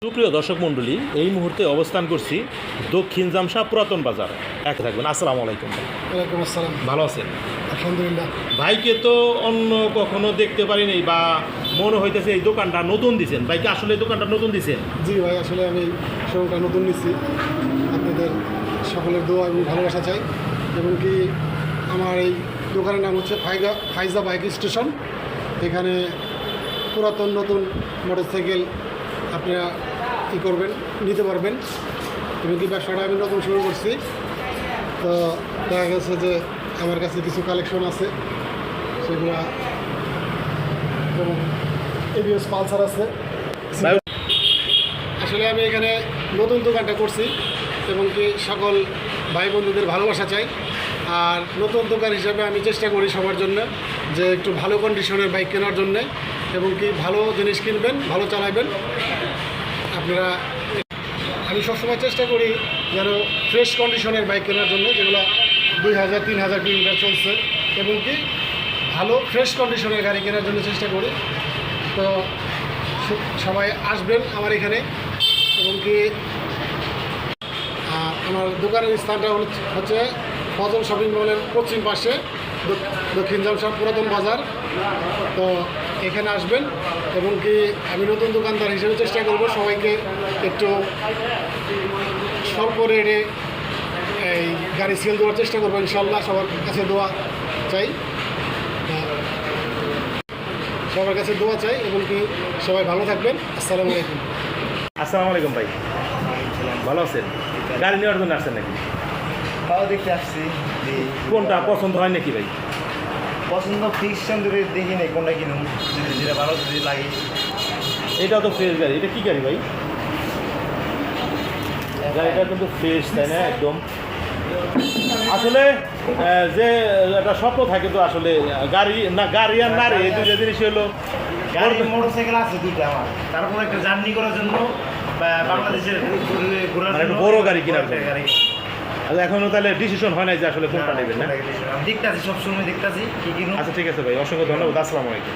সুপ্রিয় দর্শক মণ্ডলী, এই মুহূর্তে অবস্থান করছি দক্ষিণ জামশা পুরাতন বাজার। এক থাকবেন। আসসালামু আলাইকুম। ওয়ালাইকুম আসসালাম। ভালো আছেন? আলহামদুলিল্লাহ। ভাইকে তো অন্য কখনো দেখতে পারিনি, বা মনে হইতেছে এই দোকানটা নতুন দিছেন। ভাইকে আসলে এই দোকানটা নতুন দিছেন? জি ভাই, আসলে আমি শোরুমটা নতুন নিচ্ছি। আপনাদের সকলের দোয়া এবং ভালোবাসা চাই। এমনকি আমার এই দোকানের নাম হচ্ছে ফাইজা বাইক স্টেশন। এখানে পুরাতন নতুন মোটরসাইকেল আপনারা করবেন, নিতে পারবেন। এমনকি ব্যবসাটা আমি নতুন শুরু করছি। তো দেখা গেছে যে আমার কাছে কিছু কালেকশন আছে, সেগুলো যেমন এবিএস পালসার আছে। আসলে আমি এখানে নতুন দোকানটা করছি এবং কি সকল ভাই বন্ধুদের ভালোবাসা চাই। আর নতুন দোকান হিসাবে আমি চেষ্টা করি সবার জন্য যে একটু ভালো কন্ডিশনের বাইক কেনার জন্যে, এবং কি ভালো জিনিস কিনবেন, ভালো চালাবেন আপনারা। আমি সবসময় চেষ্টা করি যেন ফ্রেশ কন্ডিশনের বাইক কেনার জন্য, যেগুলো 2000-3000 কিলোমিটার চলছে, এবং কি ভালো ফ্রেশ কন্ডিশনের গাড়ি কেনার জন্য চেষ্টা করি। তো সবাই আসবেন আমার এখানে। এবং কি আমার দোকানের স্থানটা হচ্ছে ফজল শপিং মলের পশ্চিম পাশে, দক্ষিণ জামশা পুরাতন বাজার। তো এখানে আসবেন, এবং কি আমি নতুন দোকানদার হিসেবে চেষ্টা করব সবাইকে একটু স্বল্প রেটে এই গাড়ি সেল দেওয়ার চেষ্টা করবো ইনশাল্লাহ। সবার কাছে দোয়া চাই, সবার কাছে দোয়া চাই, এবং কি সবাই ভালো থাকবেন। আসসালামু আলাইকুম। আসসালামু আলাইকুম ভাই, ভালো আছেন? গাড়ি নেওয়ার জন্য আসছেন নাকি? তাও দেখতে আসছি। কোনটা পছন্দ হয় নাকি ভাই? পছন্দ ফিক্সন ধরে দেখি নেই কোনটা কিনুন, যদি যেটা ভালো যদি লাগে। এটা তো ফ্রেশ গাড়ি। এটা কি গাড়ি ভাই? গাড়িটা কিন্তু ফ্রেশ, তাই না? একদম। আসলে যে একটা স্বপ্ন থাকে তো, আসলে গাড়ি না, গাড়ি আর নারী এই দুটো জিনিস হলো। গাড়ি মোটরসাইকেল আছে দুইটা আমার, তারপর একটা জার্নি করার জন্য বাংলাদেশের ঘোরার মানে একটু জন্য বড় গাড়ি কেনার জন্য। গাড়ি এখনো তাহলে ডিসিশন হয় নাই যে আসলে কোনটা নেবেন না? আমি দেখতে আছি, সবসময় দেখতে আছি কি কিনুন। আচ্ছা ঠিক আছে ভাই, অসংখ্য ধন্যবাদ। আসসালামু আলাইকুম।